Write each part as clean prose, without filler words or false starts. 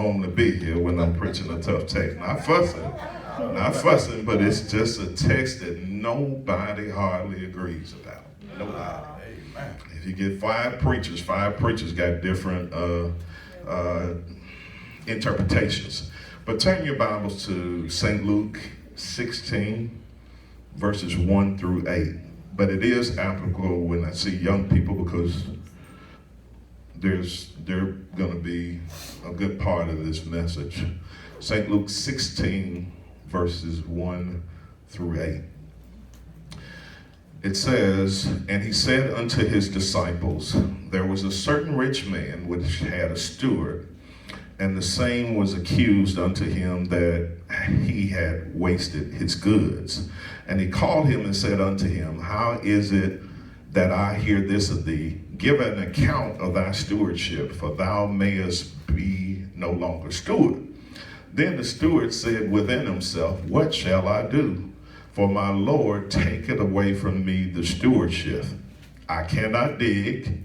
normally be here when I'm preaching a tough text. Not fussing, but it's just a text that nobody hardly agrees about. Nobody. If you get five preachers got different interpretations. But turn your Bibles to St. Luke 16, verses 1 through 8. But it is applicable when I see young people, because they're going to be a good part of this message. St. Luke 16, verses 1 through 8. It says, "And he said unto his disciples, There was a certain rich man which had a steward, and the same was accused unto him that he had wasted his goods. And he called him and said unto him, How is it that I hear this of thee? Give an account of thy stewardship, for thou mayest be no longer steward. Then the steward said within himself, What shall I do? For my Lord taketh away from me the stewardship. I cannot dig.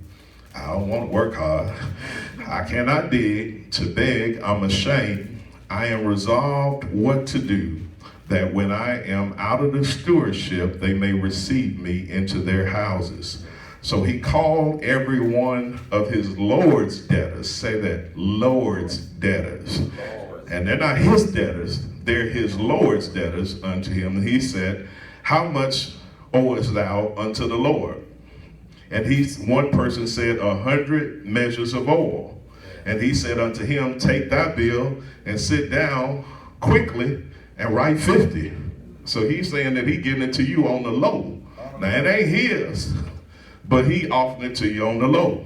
I don't want to work hard. I cannot dig. To beg, I'm ashamed. I am resolved what to do, that when I am out of the stewardship, they may receive me into their houses. So he called every one of his Lord's debtors." Say that, Lord's debtors. And they're not his debtors, they're his Lord's debtors unto him. And he said, "How much owest thou unto the Lord?" And one person said, 100 measures of oil. And he said unto him, "Take thy bill and sit down quickly and write 50. So he's saying that he giving it to you on the low. Now it ain't his, but he offered it to you on the low.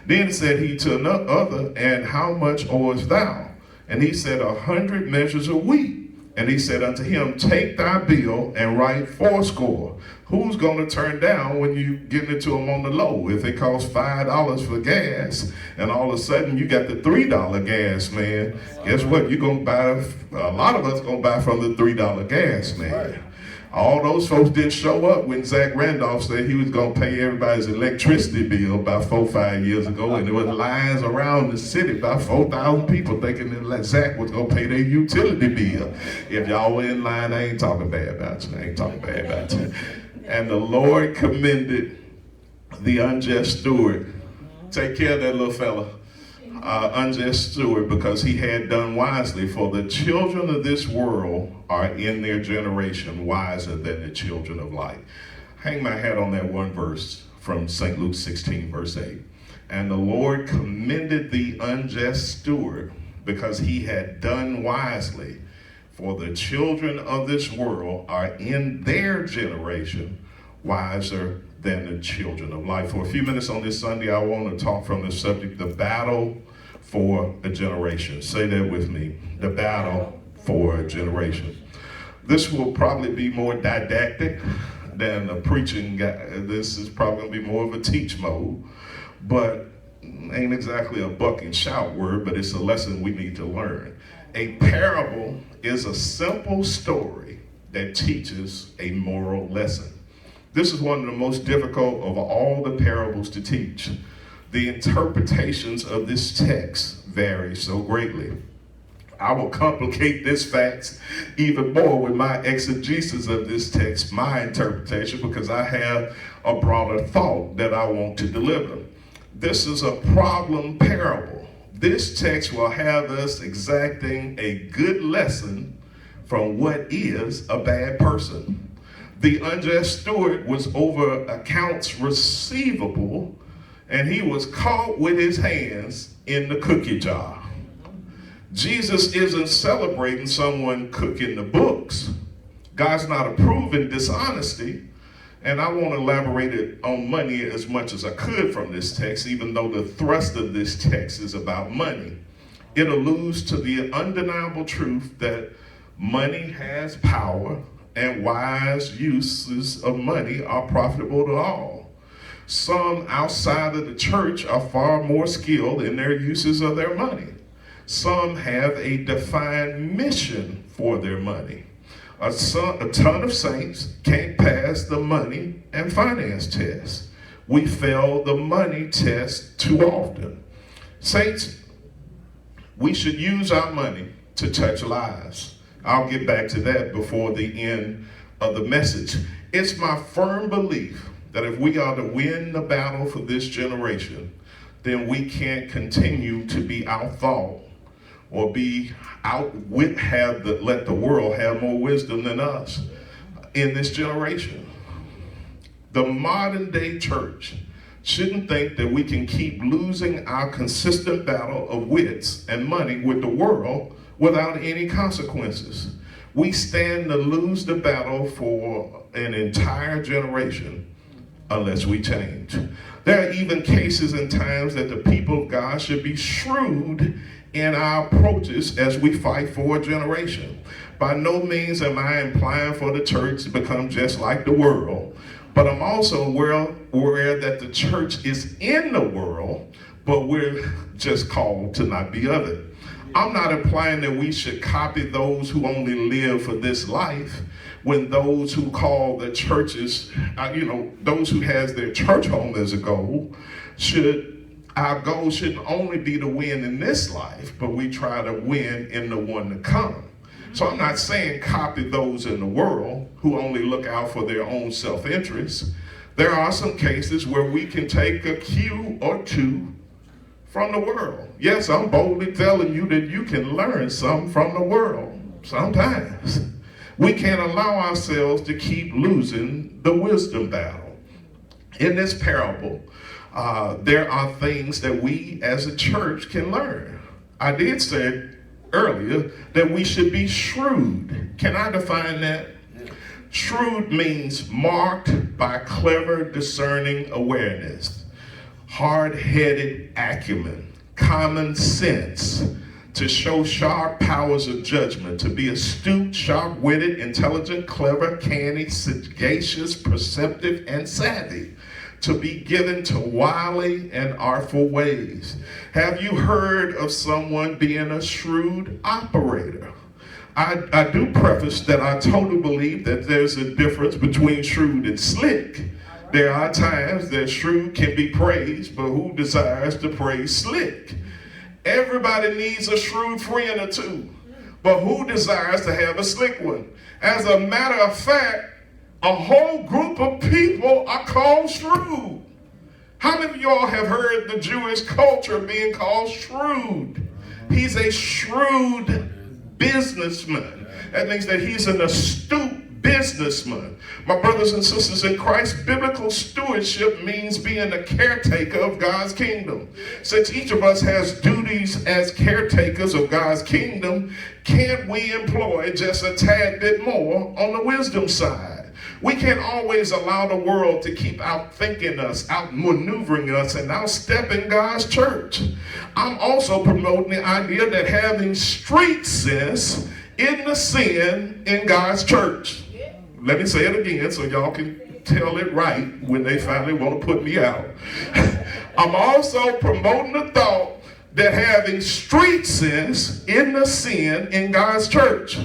Then said he to another, "And how much owest thou?" And he said, 100 measures of wheat. And he said unto him, "Take thy bill and write 80." Who's going to turn down when you getting it to them on the low? If it costs $5 for gas, and all of a sudden you got the $3 gas man, guess what? You're going to buy, a lot of us going to buy from the $3 gas man. All those folks didn't show up when Zach Randolph said he was going to pay everybody's electricity bill about 4-5 years ago, and there was lines around the city, about 4,000 people thinking that Zach was going to pay their utility bill. If y'all were in line, I ain't talking bad about you. And the Lord commended the unjust steward. Take care of that little fella. Unjust steward, because he had done wisely. For the children of this world are in their generation wiser than the children of light. Hang my hat on that one verse from St. Luke 16, verse 8. And the Lord commended the unjust steward, because he had done wisely. For the children of this world are in their generation wiser than the children of light. For a few minutes on this Sunday, I want to talk from the subject, the battle for a generation. Say that with me, the battle for a generation. This will probably be more didactic than a preaching guy. This is probably going to be more of a teach mode, but ain't exactly a buck and shout word, but it's a lesson we need to learn. A parable is a simple story that teaches a moral lesson. This is one of the most difficult of all the parables to teach. The interpretations of this text vary so greatly. I will complicate this fact even more with my exegesis of this text, my interpretation, because I have a broader thought that I want to deliver. This is a problem parable. This text will have us exacting a good lesson from what is a bad person. The unjust steward was over accounts receivable, and he was caught with his hands in the cookie jar. Jesus isn't celebrating someone cooking the books. God's not approving dishonesty. And I want to elaborate it on money as much as I could from this text, even though the thrust of this text is about money. It alludes to the undeniable truth that money has power, and wise uses of money are profitable to all. Some outside of the church are far more skilled in their uses of their money. Some have a defined mission for their money. A ton of saints can't pass the money and finance test. We fail the money test too often. Saints We should use our money to touch lives. I'll get back to that before the end of the message. It's my firm belief that if we are to win the battle for this generation, then we can't continue to be outthought or be let the world have more wisdom than us in this generation. The modern day church shouldn't think that we can keep losing our consistent battle of wits and money with the world without any consequences. We stand to lose the battle for an entire generation unless we change. There are even cases and times that the people of God should be shrewd in our approaches as we fight for a generation. By no means am I implying for the church to become just like the world, but I'm also aware that the church is in the world, but we're just called to not be of it. I'm not implying that we should copy those who only live for this life, when those who call the churches, those who has their church home as a goal, our goal shouldn't only be to win in this life, but we try to win in the one to come. So I'm not saying copy those in the world who only look out for their own self-interest. There are some cases where we can take a cue or two from the world. Yes, I'm boldly telling you that you can learn some from the world sometimes. We can't allow ourselves to keep losing the wisdom battle. In this parable, there are things that we as a church can learn. I did say earlier that we should be shrewd. Can I define that? Shrewd means marked by clever, discerning awareness, hard-headed acumen, common sense, to show sharp powers of judgment, to be astute, sharp-witted, intelligent, clever, canny, sagacious, perceptive, and savvy, to be given to wily and artful ways. Have you heard of someone being a shrewd operator? I do preface that I totally believe that there's a difference between shrewd and slick. There are times that shrewd can be praised, but who desires to praise slick? Everybody needs a shrewd friend or two, but who desires to have a slick one? As a matter of fact, a whole group of people are called shrewd. How many of y'all have heard the Jewish culture being called shrewd? He's a shrewd businessman. That means that he's an astute businessman. My brothers and sisters in Christ, biblical stewardship means being a caretaker of God's kingdom. Since each of us has duties as caretakers of God's kingdom, can't we employ just a tad bit more on the wisdom side? We can't always allow the world to keep outthinking us, outmaneuvering us, and outstepping God's church. I'm also promoting the idea that having street sense in the sin in God's church. Let me say it again so y'all can tell it right when they finally want to put me out. I'm also promoting the thought that having street sense in the sin in God's church.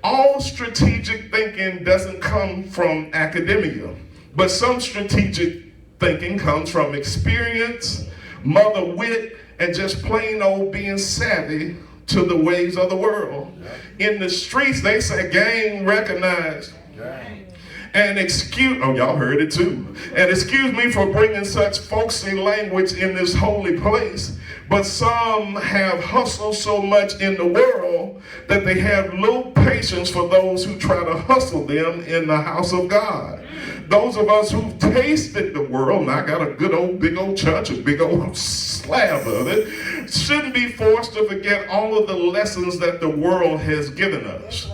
All strategic thinking doesn't come from academia, but some strategic thinking comes from experience, mother wit, and just plain old being savvy to the ways of the world. In the streets, they say gang recognized. And y'all heard it too. And excuse me for bringing such folksy language in this holy place, but some have hustled so much in the world that they have little patience for those who try to hustle them in the house of God. Those of us who've tasted the world, and I got a big old church, a big old slab of it, shouldn't be forced to forget all of the lessons that the world has given us.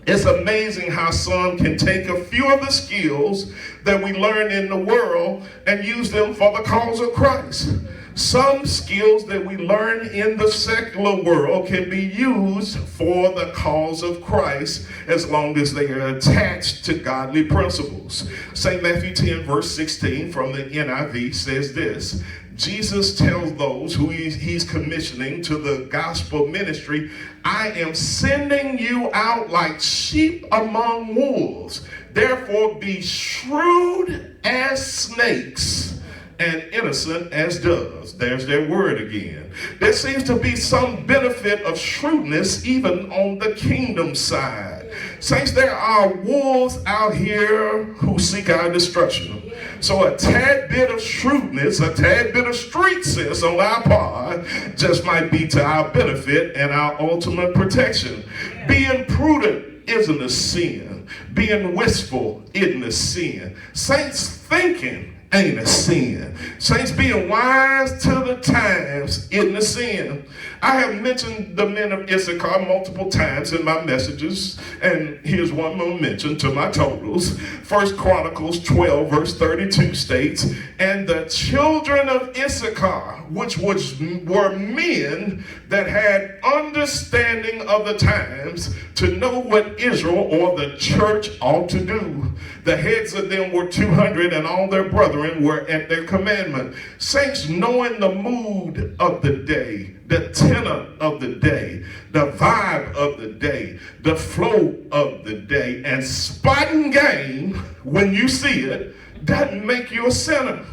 It's amazing how some can take a few of the skills that we learn in the world and use them for the cause of Christ. Some skills that we learn in the secular world can be used for the cause of Christ as long as they are attached to godly principles. St. Matthew 10 verse 16 from the NIV says this: Jesus tells those who he's commissioning to the gospel ministry, I am sending you out like sheep among wolves. Therefore be shrewd as snakes and innocent as doves. There's their word again. There seems to be some benefit of shrewdness even on the kingdom side. Saints, there are wolves out here who seek our destruction. So a tad bit of shrewdness, a tad bit of street sense on our part just might be to our benefit and our ultimate protection. Being prudent isn't a sin. Being wistful isn't a sin. Saints, thinking ain't a sin. Saints, being wise to the times isn't a sin. I have mentioned the men of Issachar multiple times in my messages, and here's one more mention to my totals. 1 Chronicles 12 verse 32 states, and the children of Issachar, which were men that had understanding of the times to know what Israel or the church ought to do. The heads of them were 200, and all their brethren were at their commandment. Saints, knowing the mood of the day, the tenor of the day, the vibe of the day, the flow of the day, and spotting game when you see it, doesn't make you a sinner.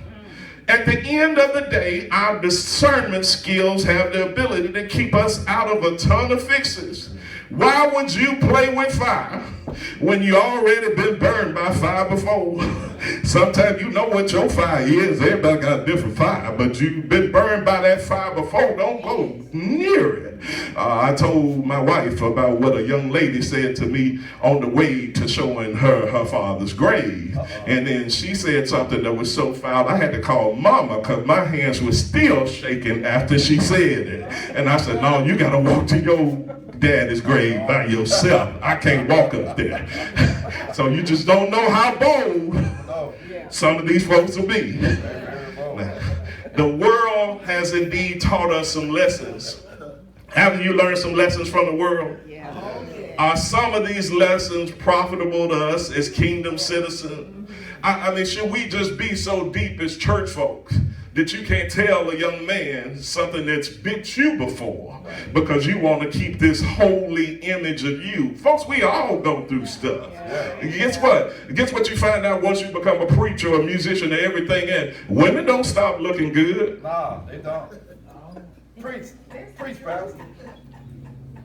At the end of the day, our discernment skills have the ability to keep us out of a ton of fixes. Why would you play with fire when you already been burned by fire before? Sometimes you know what your fire is. Everybody got a different fire, but you've been burned by that fire before. Don't go near it. I told my wife about what a young lady said to me on the way to showing her father's grave. And then she said something that was so foul, I had to call mama because my hands were still shaking after she said it. And I said, no, you got to walk to your daddy's grave by yourself. I can't walk up there. So you just don't know how bold some of these folks will be. The world has indeed taught us some lessons. Haven't you learned some lessons from the world? Are some of these lessons profitable to us as kingdom citizens? I mean, should we just be so deep as church folks that you can't tell a young man something that's bit you before because you want to keep this holy image of you? Folks, we all go through stuff. Guess what? Guess what you find out once you become a preacher or a musician and everything? And women don't stop looking good. No, they don't. Preach, Pastor.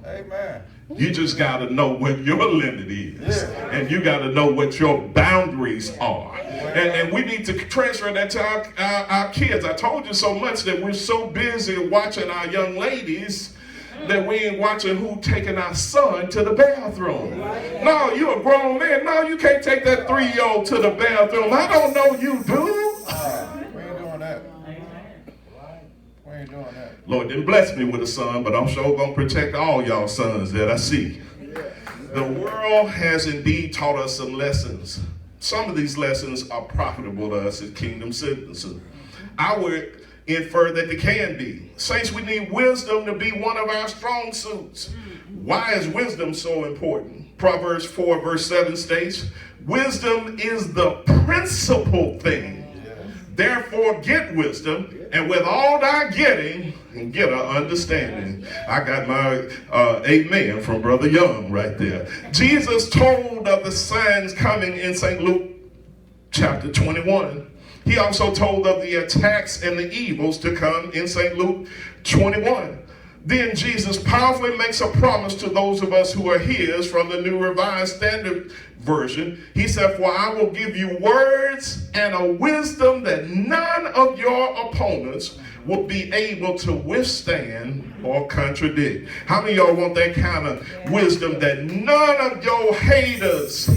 Amen. You just got to know what your limit is. And you got to know what your boundaries are. And we need to transfer that to our kids. I told you so much that we're so busy watching our young ladies that we ain't watching who taking our son to the bathroom. No, you a grown man. No, you can't take that 3-year-old to the bathroom. I don't know you, dude. We ain't doing that. We ain't doing that. Lord didn't bless me with a son, but I'm sure going to protect all y'all sons that I see. The world has indeed taught us some lessons. Some of these lessons are profitable to us as kingdom citizens. I would infer that they can be. Saints, we need wisdom to be one of our strong suits. Why is wisdom so important? Proverbs 4 verse 7 states, wisdom is the principal thing. Therefore get wisdom, and with all thy getting, get an understanding. I got my amen from Brother Young right there. Jesus told of the signs coming in St. Luke chapter 21. He also told of the attacks and the evils to come in St. Luke 21. Then Jesus powerfully makes a promise to those of us who are his from the New Revised Standard Version. He said, for I will give you words and a wisdom that none of your opponents will be able to withstand or contradict. How many of y'all want that kind of wisdom that none of your haters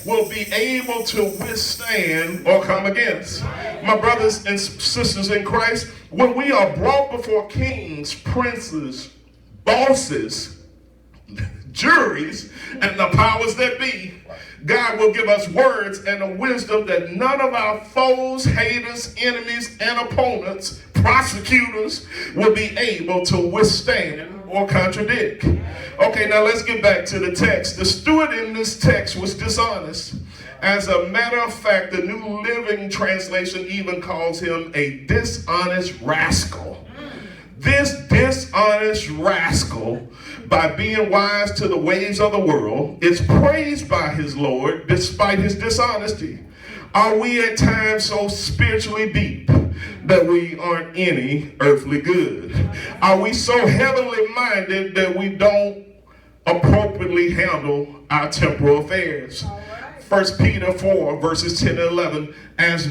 will be able to withstand or come against? My brothers and sisters in Christ, when we are brought before kings, princes, bosses, juries, and the powers that be, God will give us words and a wisdom that none of our foes, haters, enemies, and opponents, prosecutors, will be able to withstand or contradict. Okay, now let's get back to the text. The steward in this text was dishonest. As a matter of fact, the New Living Translation even calls him a dishonest rascal. This dishonest rascal, by being wise to the ways of the world, is praised by his Lord despite his dishonesty. Are we at times so spiritually deep that we aren't any earthly good? Are we so heavenly minded that we don't appropriately handle our temporal affairs? 1 Peter 4 verses 10 and 11, as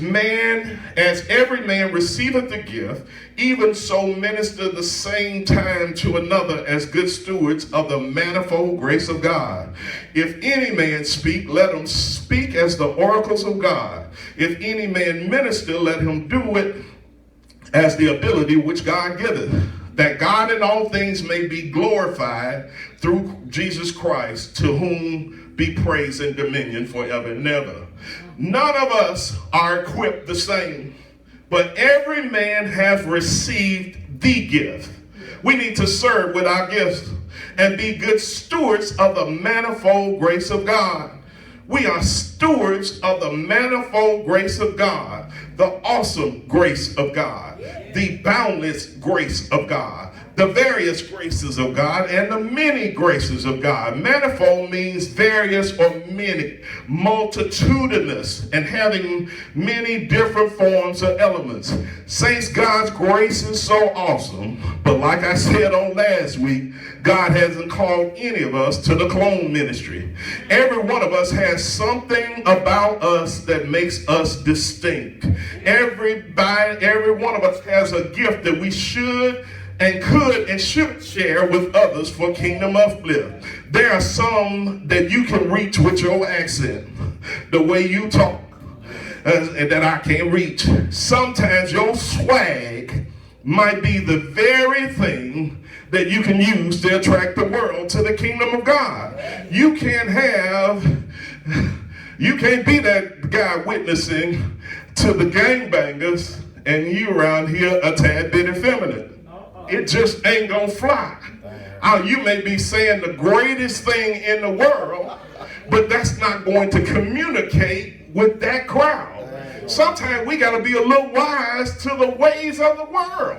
every man receiveth a gift, even so minister the same time to another as good stewards of the manifold grace of God. If any man speak, let him speak as the oracles of God. If any man minister, let him do it as the ability which God giveth, that God in all things may be glorified through Jesus Christ, to whom be praise and dominion forever and ever. None of us are equipped the same, but every man hath received the gift. We need to serve with our gifts and be good stewards of the manifold grace of God. We are stewards of the manifold grace of God, the awesome grace of God, the boundless grace of God, the various graces of God, and the many graces of God. Manifold means various or many, multitudinous, and having many different forms or elements. Saints, God's grace is so awesome, but like I said on last week, God hasn't called any of us to the clone ministry. Every one of us has something about us that makes us distinct. Every one of us has a gift that we should and could and should share with others for kingdom uplift. There are some that you can reach with your accent, the way you talk, and that I can't reach. Sometimes your swag might be the very thing that you can use to attract the world to the kingdom of God. You can't be that guy witnessing to the gangbangers and you around here a tad bit effeminate. It just ain't gonna fly. You may be saying the greatest thing in the world, but that's not going to communicate with that crowd. Sometimes we got to be a little wise to the ways of the world.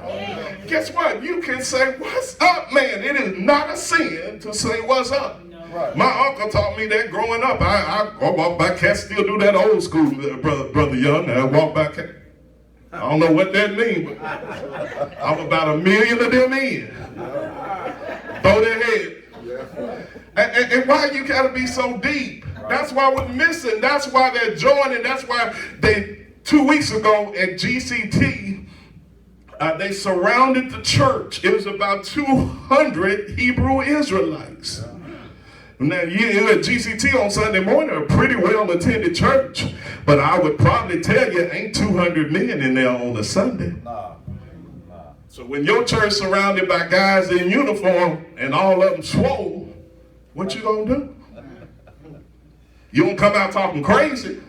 Guess what? You can say, what's up, man? It is not a sin to say what's up. Right. My uncle taught me that growing up. I walk by cats, still do that old school, brother Young. I walk by cats. I don't know what that means, but I'm about 1 million of them in. Throw their head. And why you gotta be so deep? That's why we're missing. That's why they're joining. That's why 2 weeks ago at GCT, they surrounded the church. It was about 200 Hebrew Israelites. Now, you at GCT on Sunday morning, a pretty well-attended church, but I would probably tell you, ain't 200 men in there on a Sunday. Nah. So when your church surrounded by guys in uniform and all of them swole, what you gonna do? You don't come out talking crazy.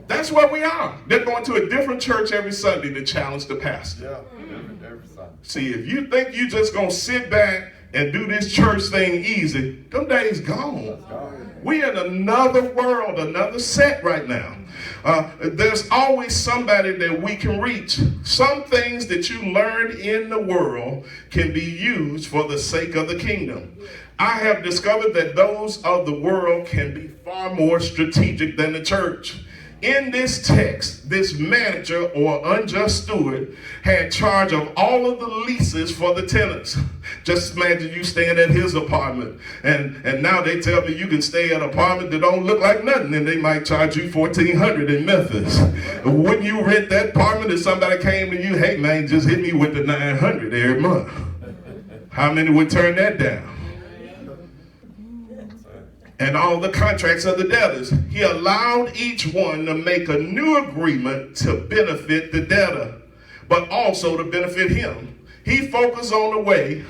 That's where we are. They're going to a different church every Sunday to challenge the pastor. Yeah, every Sunday. See, if you think you just gonna sit back and do this church thing easy, them days gone. We're in another world, another set right now. There's always somebody that we can reach. Some things that you learned in the world can be used for the sake of the kingdom. I have discovered that those of the world can be far more strategic than the church. In this text, this manager or unjust steward had charge of all of the leases for the tenants. Just imagine you staying at his apartment, and now they tell me you can stay at an apartment that don't look like nothing, and they might charge you $1,400 in Memphis. Wouldn't you rent that apartment if somebody came to you, hey man, just hit me with the $900 every month? How many would turn that down? And all the contracts of the debtors. He allowed each one to make a new agreement to benefit the debtor, but also to benefit him. He focused on the way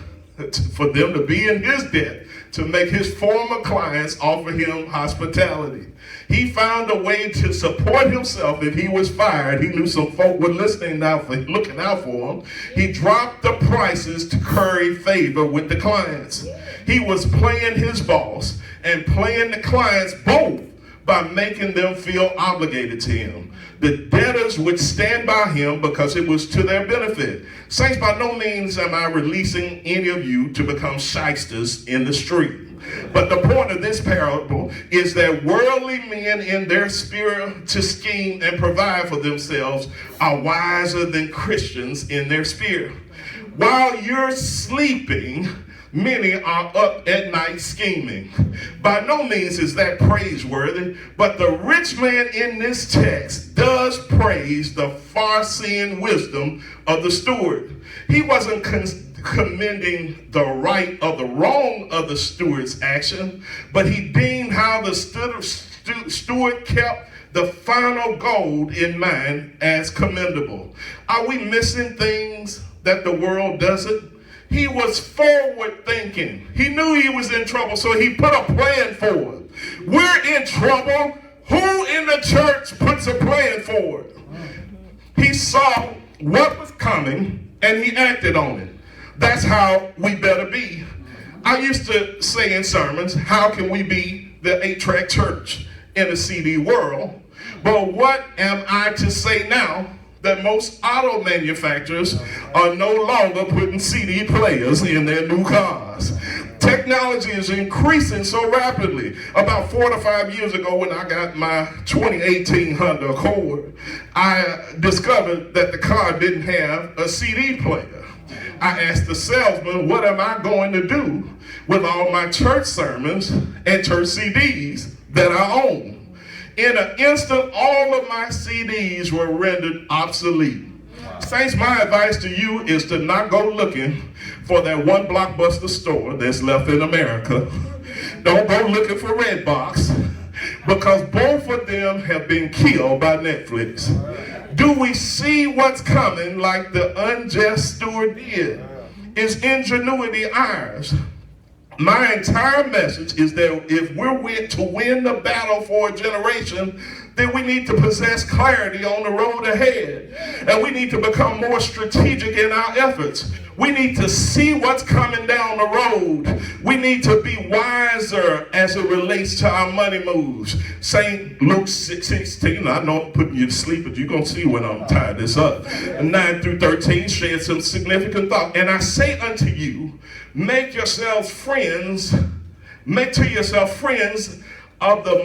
for them to be in his debt, to make his former clients offer him hospitality. He found a way to support himself if he was fired. He knew some folk were looking out for him. He dropped the prices to curry favor with the clients. He was playing his boss and playing the clients both by making them feel obligated to him. The debtors would stand by him because it was to their benefit. Saints, by no means am I releasing any of you to become shysters in the street. But the point of this parable is that worldly men in their spirit to scheme and provide for themselves are wiser than Christians in their spirit. While you're sleeping, many are up at night scheming. By no means is that praiseworthy, but the rich man in this text does praise the far-seeing wisdom of the steward. He wasn't commending the right or the wrong of the steward's action, but he deemed how the steward kept the final goal in mind as commendable. Are we missing things that the world doesn't? He was forward thinking. He knew he was in trouble, so he put a plan forward. We're in trouble. Who in the church puts a plan forward? He saw what was coming and he acted on it. That's how we better be. I used to say in sermons, how can we be the 8-track church in the CD world? But what am I to say now that most auto manufacturers are no longer putting CD players in their new cars? Technology is increasing so rapidly. About 4 to 5 years ago, when I got my 2018 Honda Accord, I discovered that the car didn't have a CD player. I asked the salesman, what am I going to do with all my church sermons and church CDs that I own? In an instant, all of my CDs were rendered obsolete. Saints, my advice to you is to not go looking for that one Blockbuster store that's left in America. Don't go looking for Redbox, because both of them have been killed by Netflix. Do we see what's coming like the unjust steward did? Is ingenuity ours? My entire message is that if we're to win the battle for a generation, then we need to possess clarity on the road ahead. And we need to become more strategic in our efforts. We need to see what's coming down the road. We need to be wiser as it relates to our money moves. St. Luke 6:16, I know I'm putting you to sleep, but you're going to see when I'm tie this up. 9 through 13 shared some significant thought. And I say unto you, make to yourself friends of the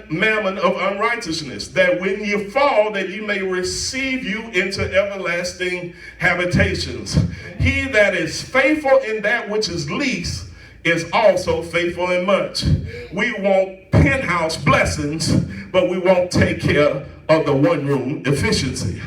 mammon of unrighteousness, that when you fall, that you may receive you into everlasting habitations. He that is faithful in that which is least is also faithful in much. We want penthouse blessings, but we won't take care of the one-room efficiency.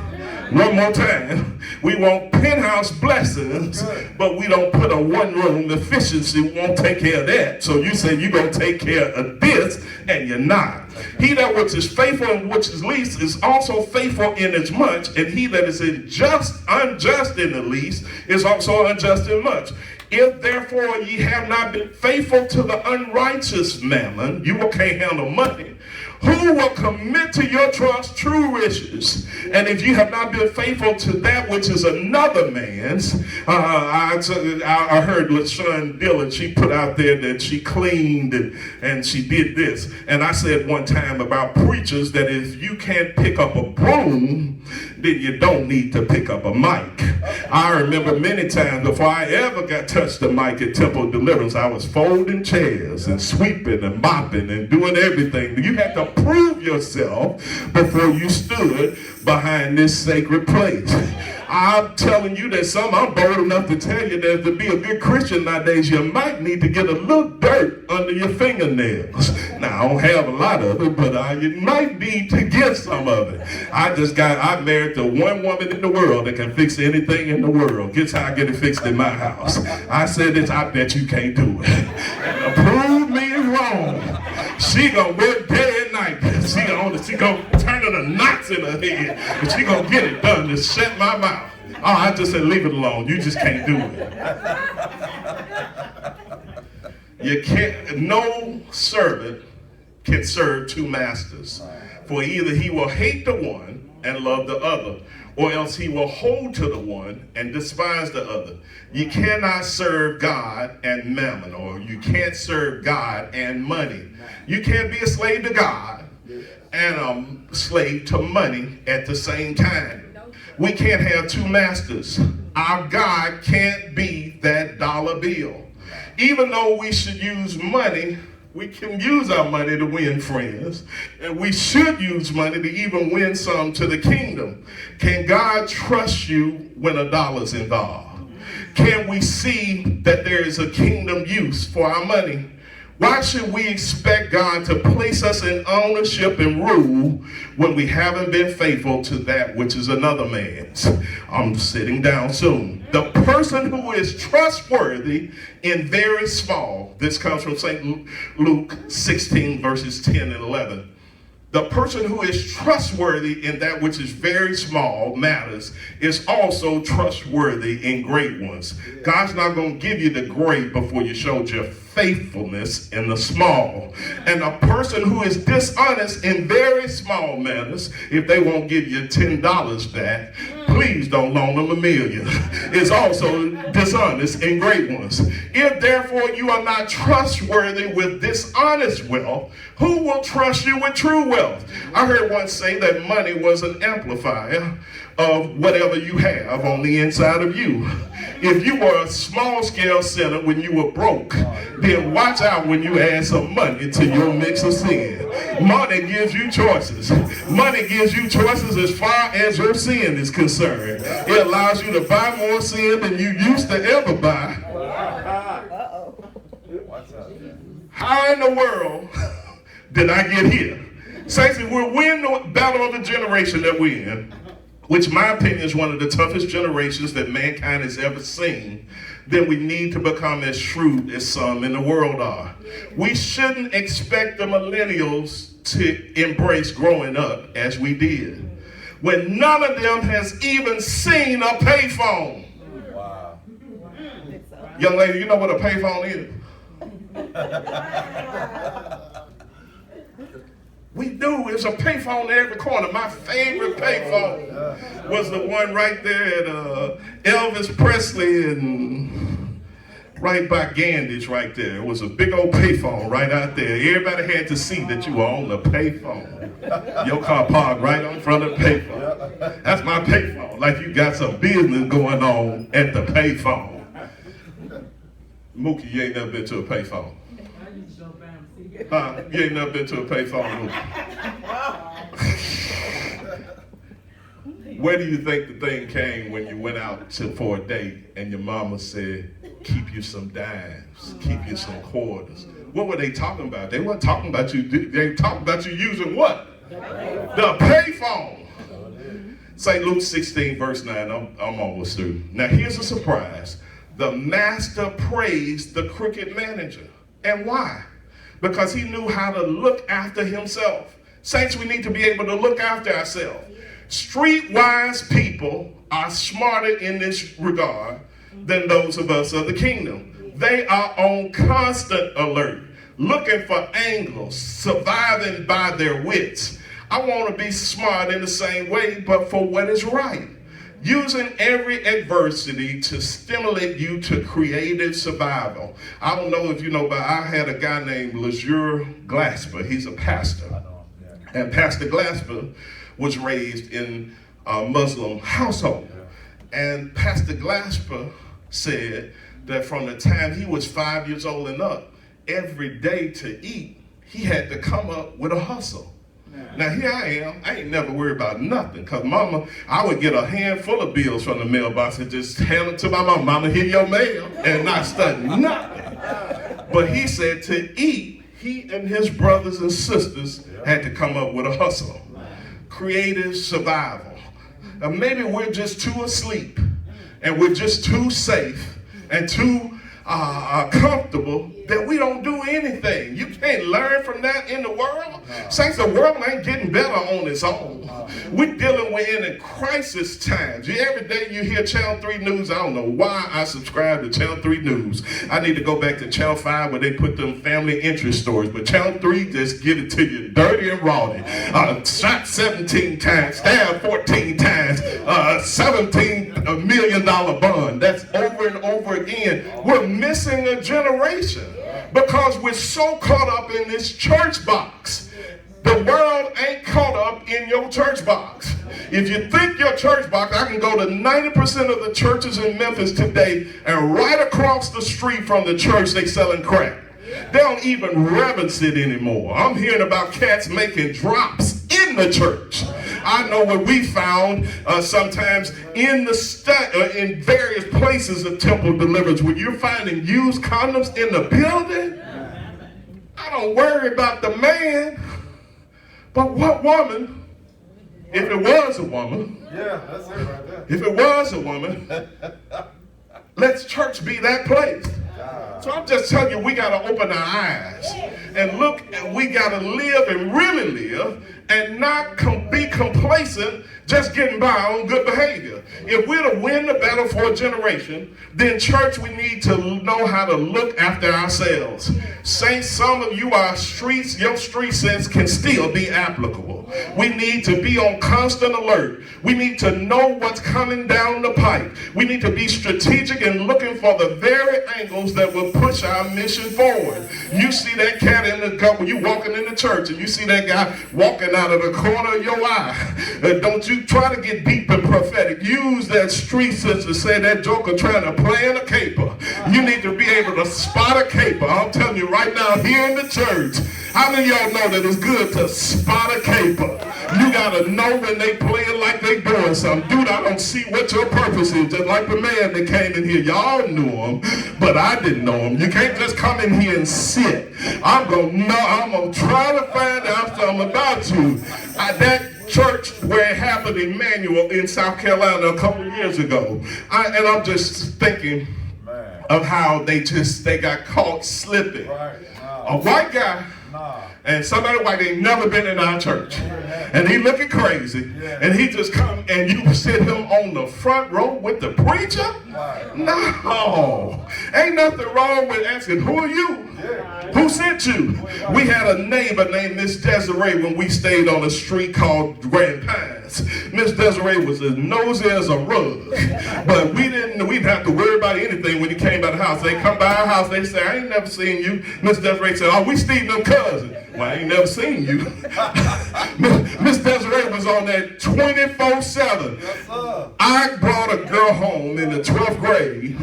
One more time. We want penthouse blessings, but we don't put a one-room efficiency. We won't take care of that. So you say you're going to take care of this, and you're not. He that which is faithful in which is least is also faithful in as much, and he that is unjust in the least is also unjust in much. If therefore ye have not been faithful to the unrighteous mammon, you can't handle money, who will commit to your trust true riches? And if you have not been faithful to that which is another man's, I heard LaShawn Dillon, she put out there that she cleaned and she did this. And I said one time about preachers that if you can't pick up a broom, then you don't need to pick up a mic. I remember many times before I ever got touched the mic at Temple Deliverance, I was folding chairs and sweeping and mopping and doing everything. You had to prove yourself before you stood behind this sacred place. I'm telling you that I'm bold enough to tell you that to be a good Christian nowadays, you might need to get a little dirt under your fingernails. Now, I don't have a lot of it, but you might need to get some of it. I married the one woman in the world that can fix anything in the world. Guess how I get it fixed in my house? I said this, I bet you can't do it. And to prove me wrong, she gonna work day and night. She gonna turn the knots in her head, and she gonna get it done to shut my mouth. Oh, I just said leave it alone. You just can't do it. You can't. No servant can serve two masters, for either he will hate the one and love the other, or else he will hold to the one and despise the other. You cannot serve God and mammon, or you can't serve God and money. You can't be a slave to God and a slave to money at the same time. We can't have two masters. Our God can't be that dollar bill. Even though we should use money, we can use our money to win friends, and we should use money to even win some to the kingdom. Can God trust you when a dollar's involved? Can we see that there is a kingdom use for our money? Why should we expect God to place us in ownership and rule when we haven't been faithful to that which is another man's? I'm sitting down soon. The person who is trustworthy in very small, this comes from St. Luke 16 verses 10 and 11. The person who is trustworthy in that which is very small matters is also trustworthy in great ones. God's not going to give you the great before you showed your faithfulness in the small. And a person who is dishonest in very small matters, if they won't give you $10 back, please don't loan them $1 million. Is also dishonest in great ones. If therefore you are not trustworthy with dishonest wealth, who will trust you with true wealth? I heard one say that money was an amplifier of whatever you have on the inside of you. If you were a small scale sinner when you were broke, then watch out when you add some money to your mix of sin. Money gives you choices. Money gives you choices as far as your sin is concerned. It allows you to buy more sin than you used to ever buy. How in the world did I get here? Saints, if we're winning the battle of the generation that we're in, which in my opinion is one of the toughest generations that mankind has ever seen, then we need to become as shrewd as some in the world are. We shouldn't expect the millennials to embrace growing up as we did, when none of them has even seen a payphone. Wow. Young lady, you know what a payphone is? We do. It's a payphone in every corner. My favorite payphone was the one right there at Elvis Presley and right by Gandage right there. It was a big old payphone right out there. Everybody had to see that you were on the payphone. Your car parked right in front of the payphone. That's my payphone. Like you got some business going on at the payphone. Mookie, you ain't never been to a payphone. You ain't never been to a payphone. Where do you think the thing came when you went out for a date and your mama said, keep you some dimes, keep you some quarters? What were they talking about? They weren't talking about you. They were talking about you using what? The payphone. St. Luke 16 verse 9. I'm almost through. Now here's a surprise. The master praised the crooked manager. And why? Because he knew how to look after himself. Saints, we need to be able to look after ourselves. Streetwise people are smarter in this regard than those of us of the kingdom. They are on constant alert, looking for angles, surviving by their wits. I want to be smart in the same way, but for what is right. Using every adversity to stimulate you to creative survival. I don't know if you know, but I had a guy named Leisure Glasper. He's a pastor. And Pastor Glasper was raised in a Muslim household. And Pastor Glasper said that from the time he was 5 years old and up, every day to eat, he had to come up with a hustle. Now here I am, I ain't never worried about nothing, because mama, I would get a handful of bills from the mailbox and just hand it to my mama. Mama, here your mail, and not study nothing. But he said to eat, he and his brothers and sisters had to come up with a hustle. Creative survival. Now maybe we're just too asleep, and we're just too safe, and too comfortable that we don't do anything. You can't learn from that in the world. Saints, the world ain't getting better on its own. We're dealing with in crisis times. Every day you hear Channel 3 News. I don't know why I subscribe to Channel 3 News. I need to go back to Channel 5 where they put them family interest stories. But Channel 3 just give it to you dirty and rowdy. Shot 17 times, stabbed 14 times, $17 million bond. That's over and over again. We're missing a generation because we're so caught up in this church box. The world ain't caught up in your church box. If you think your church box, I can go to 90% of the churches in Memphis today, and right across the street from the church, they selling crack. They don't even reverence it anymore. I'm hearing about cats making drops in the church. I know what we found sometimes in the in various places of temple deliverance, when you're finding used condoms in the building. I don't worry about the man, but what woman, if it was a woman, Yeah, that's it right there. if it was a woman, let's church be that place. So I'm just telling you, we got to open our eyes and look, and we got to live and really live and not be complacent just getting by on good behavior. If we're to win the battle for a generation, then church, we need to know how to look after ourselves. Saints, some of you are streets, your street sense can still be applicable. We need to be on constant alert. We need to know what's coming down the pipe. We need to be strategic and looking for the very angles that will push our mission forward. You see that cat in the car when you walking in the church, and you see that guy walking out of the corner of your eye. Don't you try to get deep and prophetic. Use that street sense to say that joker trying to play in a caper. You need to be able to spot a caper. I'm telling you right now, here in the church, how many of y'all know that it's good to spot a caper? You gotta know when they playing like they doing something. Dude, I don't see what your purpose is. Just like the man that came in here. Y'all knew him, but I didn't know him. You can't just come in here and sit. I'm gonna try to find out something about you. That church where it happened, Emmanuel, in South Carolina a couple of years ago. And I'm just thinking of how they got caught slipping. Right. A white guy and somebody white ain't never been in our church. And he looking crazy. And he just come and you sit him on the front row with the preacher? No. Ain't nothing wrong with asking, who are you? Who sent you? We had a neighbor named Miss Desiree when we stayed on a street called Grand Pines. Miss Desiree was as nosy as a rug. But we didn't have to worry about anything when he came by the house. They come by our house, they say, I ain't never seen you. Miss Desiree said, oh, we Steve them cousin. Well, I ain't never seen you. Miss Desiree was on that 24/7. Yes, sir. I brought a girl home in the 12th grade.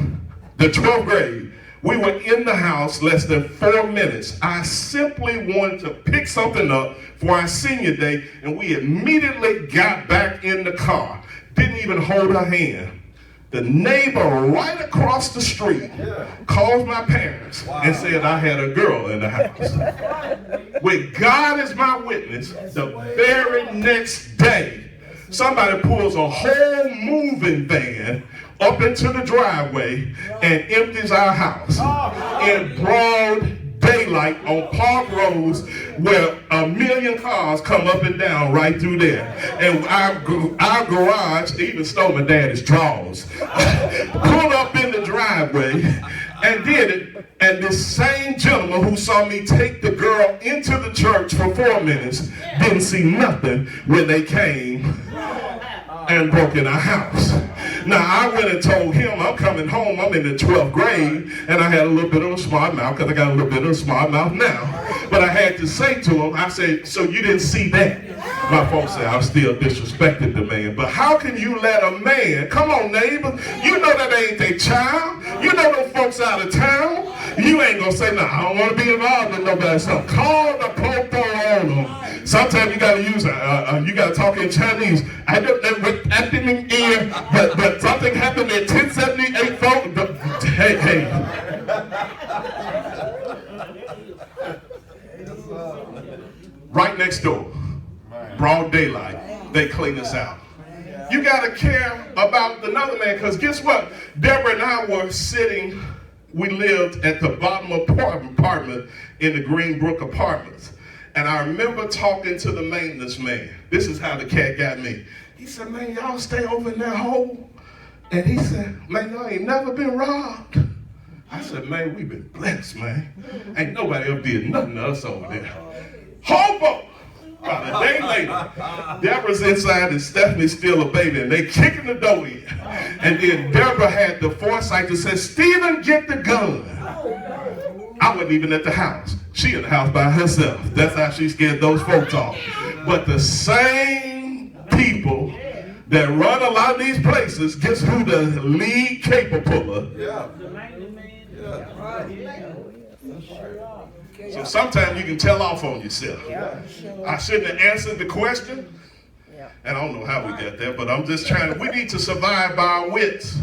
The 12th grade. We were in the house less than 4 minutes. I simply wanted to pick something up for our senior day, and we immediately got back in the car. Didn't even hold her hand. The neighbor right across the street called my parents and said I had a girl in the house. With God as my witness, the very next day, somebody pulls a whole moving van up into the driveway and empties our house in broad daylight on Park Roads, where 1 million cars come up and down right through there. And our garage, they even stole my daddy's drawers. Pulled up in the driveway and did it. And this same gentleman who saw me take the girl into the church for 4 minutes didn't see nothing when they came and broke in our house. Now, I went and told him I'm coming home. I'm in the 12th grade, and I had a little bit of a smart mouth because I got a little bit of a smart mouth now. But I had to say to him, I said, so you didn't see that? My folks said, I still disrespected the man. But how can you let a man, come on, neighbor, you know that ain't their child. You know them folks out of town. You ain't going to say, no, I don't want to be involved in nobody. So call the popo on them. Sometimes you got to use, you got to talk in Chinese. I don't know what happened here, but something happened in 1078 folks. Hey. Right next door, broad daylight, they clean us out. You got to care about another man, because guess what? Deborah and I were sitting, we lived at the bottom apartment in the Greenbrook Apartments. And I remember talking to the maintenance man. This is how the cat got me. He said, man, y'all stay over in that hole? And he said, man, y'all ain't never been robbed. I said, man, we been blessed, man. Ain't nobody ever did nothing to us over there. Hobo! About a day later, Deborah's inside and Stephanie's still a baby, and they kicking the door in. And then Deborah had the foresight to say, Stephen, get the gun. I wasn't even at the house. She in the house by herself. That's how she scared those folks off. But the same people that run a lot of these places, guess who the lead caper puller? Yeah. So sometimes you can tell off on yourself. I shouldn't have answered the question. And I don't know how we got there, but I'm just trying to, we need to survive by our wits.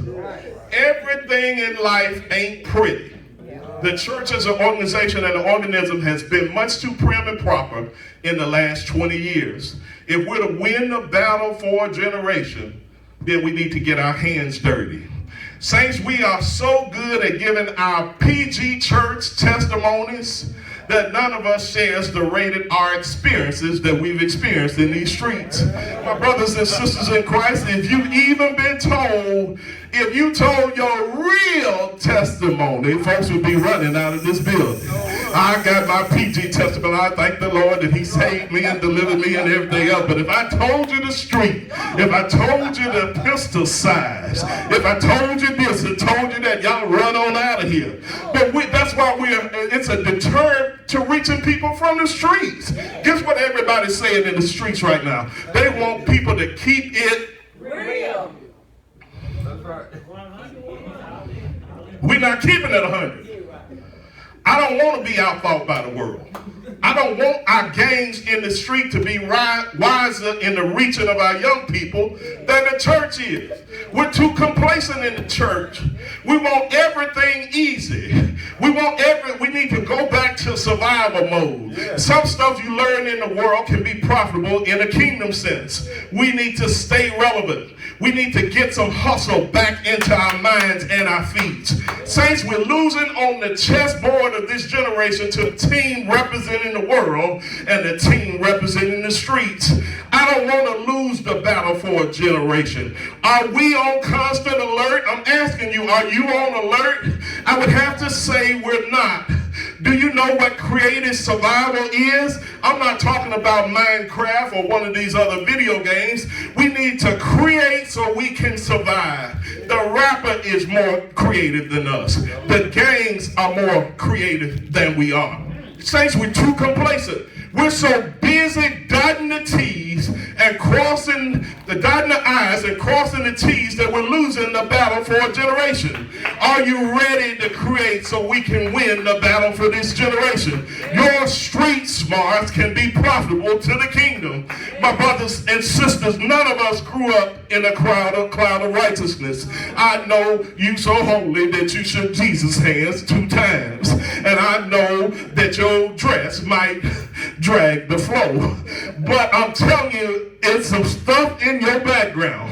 Everything in life ain't pretty. The church as an organization and an organism has been much too prim and proper in the last 20 years. If we're to win the battle for a generation, then we need to get our hands dirty. Saints, we are so good at giving our PG church testimonies that none of us shares the rated R experiences that we've experienced in these streets. My brothers and sisters in Christ, if you've even been told, if you told your real testimony, folks would be running out of this building. I got my PG testimony. I thank the Lord that he saved me and delivered me and everything else. But if I told you the street, if I told you the pistol size, if I told you this and told you that, y'all run on out of here. But that's why it's a deterrent to reaching people from the streets. Guess what everybody's saying in the streets right now? They want people to keep it real. That's right. We're not keeping it 100. I don't want to be outfought by the world. I don't want our gangs in the street to be wiser in the reaching of our young people than the church is. We're too complacent in the church. We want everything easy. We need to go back to survival mode. Yeah. Some stuff you learn in the world can be profitable in a kingdom sense. We need to stay relevant. We need to get some hustle back into our minds and our feet. Saints, we're losing on the chessboard of this generation to the team representing the world and the team representing the streets. I don't want to lose the battle for a generation. Are we on constant alert? I'm asking you, are you on alert? I would have to say we're not. Do you know what creative survival is? I'm not talking about Minecraft or one of these other video games. We need to create so we can survive. The rapper is more creative than us. The gangs are more creative than we are. Saints, we're too complacent. We're so busy dotting the T's and dotting the I's and crossing the T's that we're losing the battle for a generation. Are you ready to create so we can win the battle for this generation? Your street smarts can be profitable to the kingdom. My brothers and sisters, none of us grew up in a cloud of righteousness. I know you so holy that you shook Jesus' hands 2 times. And I know that your dress might drag the flow. But I'm telling you, it's some stuff in your background.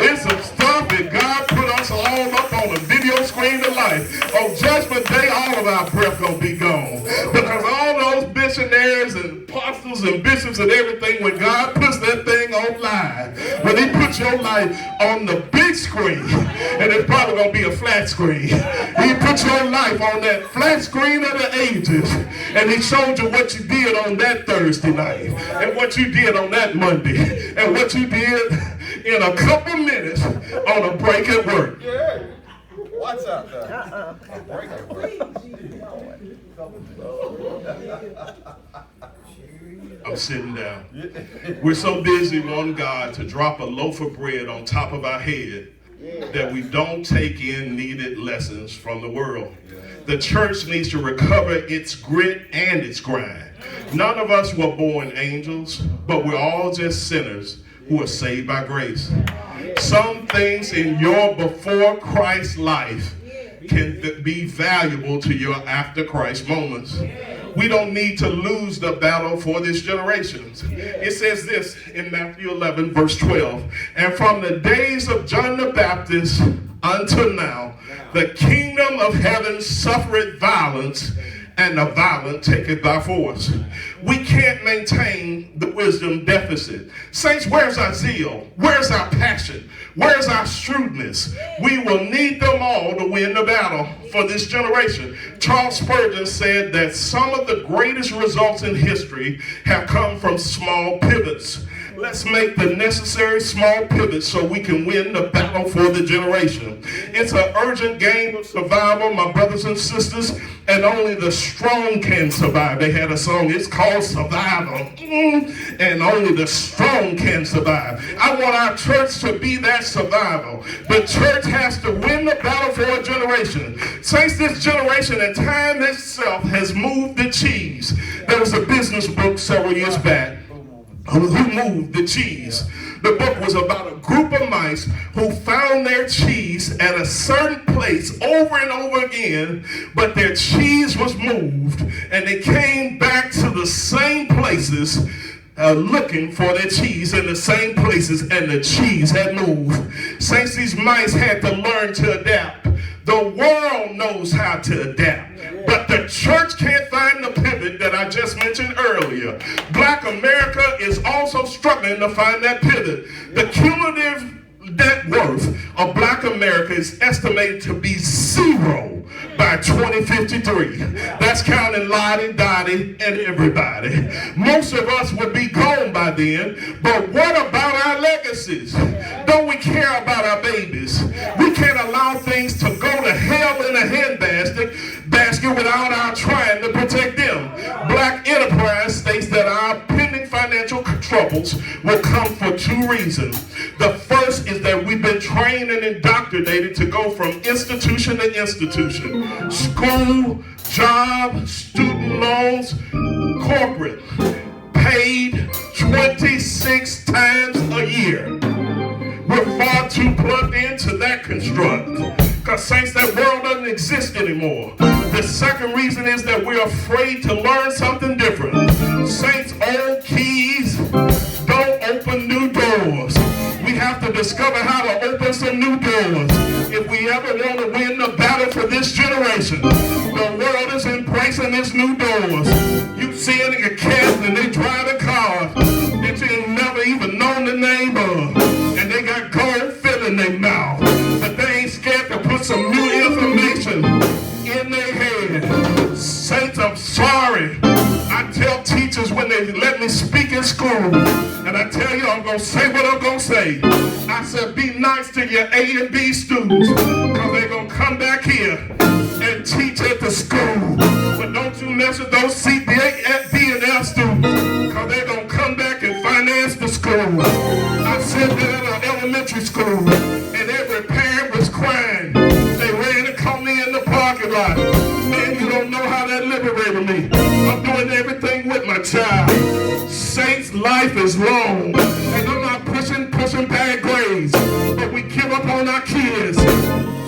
It's some stuff that God put us all up on a video screen of life. On Judgment Day, all of our breath gonna be gone. Because all those missionaries and apostles and bishops and everything, when God puts that thing on live, when he puts your life on the big screen, and it's probably gonna be a flat screen, he put your life on that flat screen of the ages, and he showed you what you did on that Thursday night, and what you did on that Monday, and what you did in a couple minutes on a break at work. Yeah. What's up there? Break at work. I'm sitting down. We're so busy wanting God to drop a loaf of bread on top of our head that we don't take in needed lessons from the world. The church needs to recover its grit and its grind. None of us were born angels, but we're all just sinners who are saved by grace. Some things in your before Christ life can be valuable to your after Christ moments. We don't need to lose the battle for this generation. It says this in Matthew 11, verse 12. And from the days of John the Baptist until now, the kingdom of heaven suffereth violence, and the violent take it by force. We can't maintain the wisdom deficit. Saints, where's our zeal? Where's our passion? Where's our shrewdness? We will need them all to win the battle for this generation. Charles Spurgeon said that some of the greatest results in history have come from small pivots. Let's make the necessary small pivots so we can win the battle for the generation. It's an urgent game of survival, my brothers and sisters, and only the strong can survive. They had a song, it's called Survival, and only the strong can survive. I want our church to be that survival. The church has to win the battle for a generation. Since this generation and time itself has moved the cheese. There was a business book several years back, Who Moved the Cheese. The book was about a group of mice who found their cheese at a certain place over and over again, but their cheese was moved, and they came back to the same places looking for their cheese in the same places, and the cheese had moved. Since these mice had to learn to adapt, the world knows how to adapt, but the church can't find the pivot that I just mentioned earlier. Black America is also struggling to find that pivot. The cumulative net worth of Black America is estimated to be 0 by 2053. That's counting Lottie, Dottie, and everybody. Most of us would be gone by then, but what about our legacies? Don't we care about our babies? We can't allow things to go to hell in a handbasket without our trying to protect them. Black Enterprise states that our pending financial troubles will come for 2 reasons. The first is that we've been trained and indoctrinated to go from institution to institution. School, job, student loans, corporate. Paid 26 times a year. We're far too plugged into that construct. Because saints, that world doesn't exist anymore. The second reason is that we're afraid to learn something different. Saints, old keys don't open new doors. We have to discover how to open some new doors. If we ever want to win the battle for this generation, the world is embracing its new doors. You see it in your kids and they drive a car that you've never even known the name of. And they got gold filling their mouth. But they ain't scared to put some new information in their head. Saints, I'm sorry. I tell teachers when they let me speak in school, and I tell you I'm going to say what I'm going to say. I said, be nice to your A and B students, because they're going to come back here and teach at the school. But don't you mess with those C, B, and F students, because they're going to come back and finance the school. I said that at an elementary school, and every parent was crying. They ran and called me in the parking lot. Man, you don't know how that liberated me. I'm doing everything with my child. Saints, life is long. And I'm not pushing bad grades. But we give up on our kids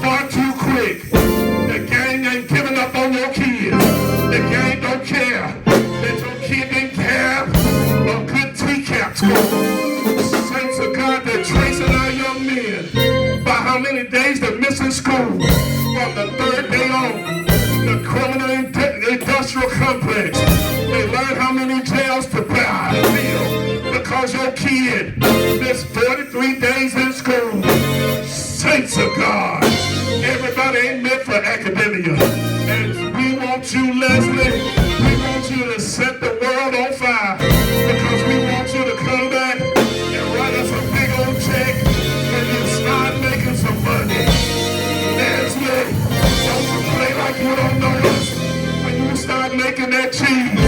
far too quick. The gang ain't giving up on your kids. The gang don't care that your kid didn't have a good TCAP score. Saints of God, they're tracing our young men by how many days they're missing school. From the 3rd day on, the criminal industrial complex. They learn how many jails to buy and build because your kid missed 43 days in school. Saints of God, everybody ain't meant for academia. And we want you, Leslie, we want you to set the world on fire because we want you to come back and write us a big old check and then start making some money. Leslie, don't you play like you don't know us when you start making that cheese.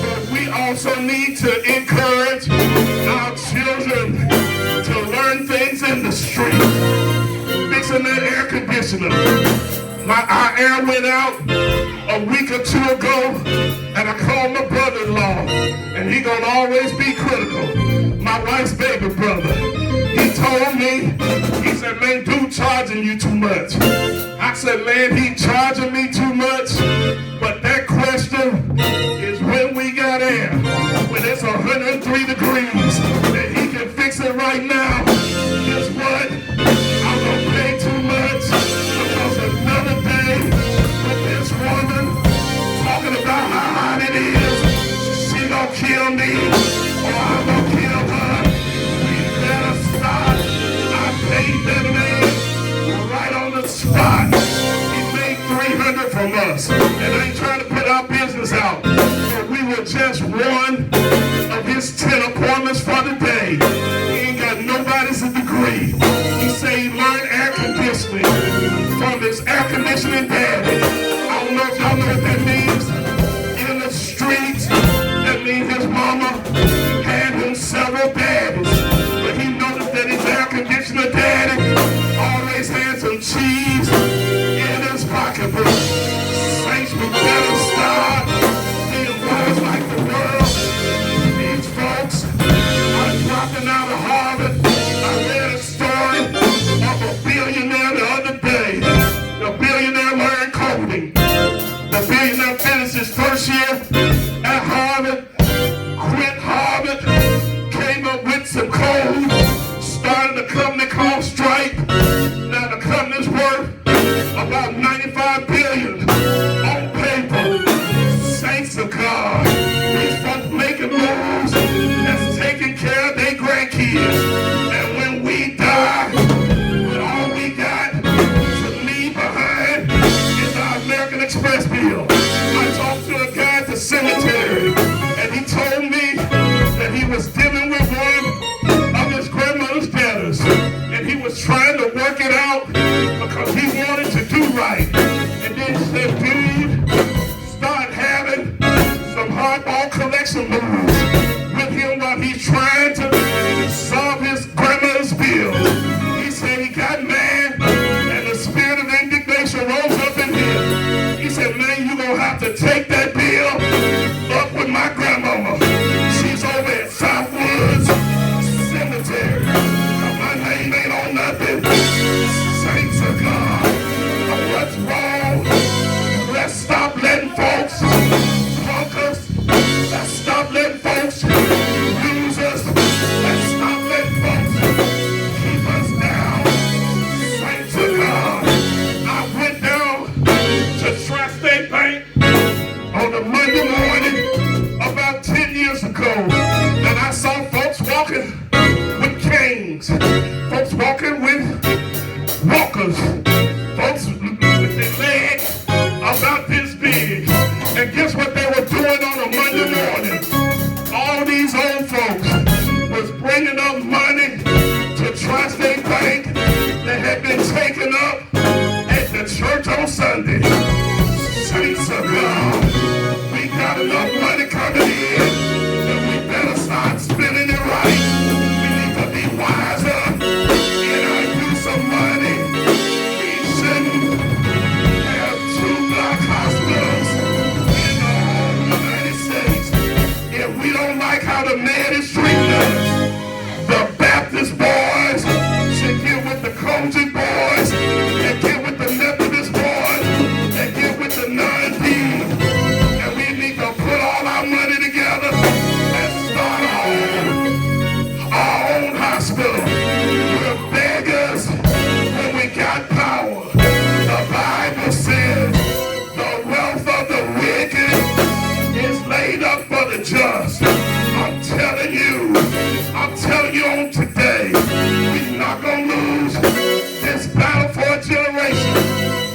But we also need to encourage our children to learn things in the street. Fixing that air conditioner. Our air went out a week or 2 ago, and I called my brother-in-law, and he gonna always be critical. My wife's baby brother. He told me, he said, man, dude charging you too much. I said, man, he charging me too much, but that question is when we got air, when it's 103 degrees, and he can fix it right now. Guess what? I'm gonna pay too much because another day with this woman talking about how hot it is, she gonna kill me, or I'm gonna kill her. We better stop. I paid that man right on the spot. He made $300 from us, and I ain't trying to put our business out, but we were just one of his 10 appointments for the day. collection booth with him while he's trying to solve his grandma's bill. He said he got mad and the spirit of indignation rose up in him. He said, man, you're going to have to take that bill up with my grandmama. She's over at Southwoods Cemetery. My name ain't on nothing. Saints of God. What's wrong? Let's stop letting folks punk us. Let's stop letting folks use us. Let's stop letting folks keep us down. Saints of God. I went down to Tri-State Bank on a Monday morning about 10 years ago, and I saw folks walking with canes, folks walking with walkers, folks with their legs about this big. And guess what they were doing on a Monday morning? All these old folks was bringing up money to Tri-State Bank that had been taken up at the church on Sunday. Saints of God, we got enough money coming in, and we better start spending it right. We need to be wiser in our use of money. We shouldn't have 2 black hospitals in the whole United States. If we don't like how the man is treating us, the Baptist boys should get with the Kojic boys and get with the Methodist boys and get with the non-D. And we need to put all our money together and start our own hospital. We're beggars when we got power. The Bible says the wealth of the wicked is laid up for the just. I'm telling you on today, we're not gonna lose this battle for a generation.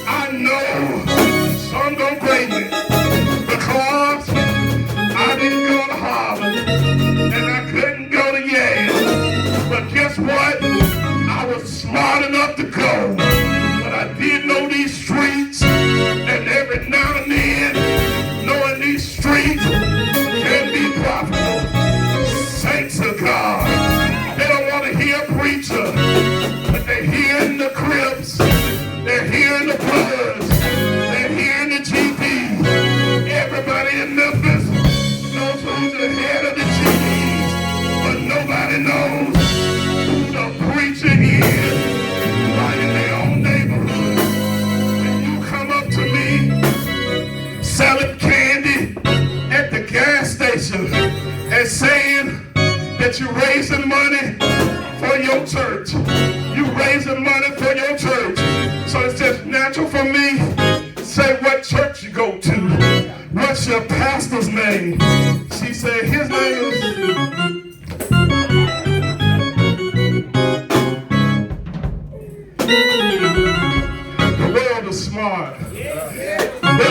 I know some gonna grade me because I didn't go to Harvard and I couldn't go to Yale. But guess what? I was smart enough to go. But I did know these streets, and every now and then, knowing these streets can be profitable. Saints of God. They don't want to hear a preacher, but they're hearing the Crips, they're hearing the Bloods, they're hearing the GDs. Everybody in Memphis knows who's the head of the GDs, but nobody knows who the preacher is right in their own neighborhood. When you come up to me selling candy at the gas station and saying that you're raising money for your church. You raising money for your church. So it's just natural for me to say what church you go to. What's your pastor's name? She said his name is... The world is smart.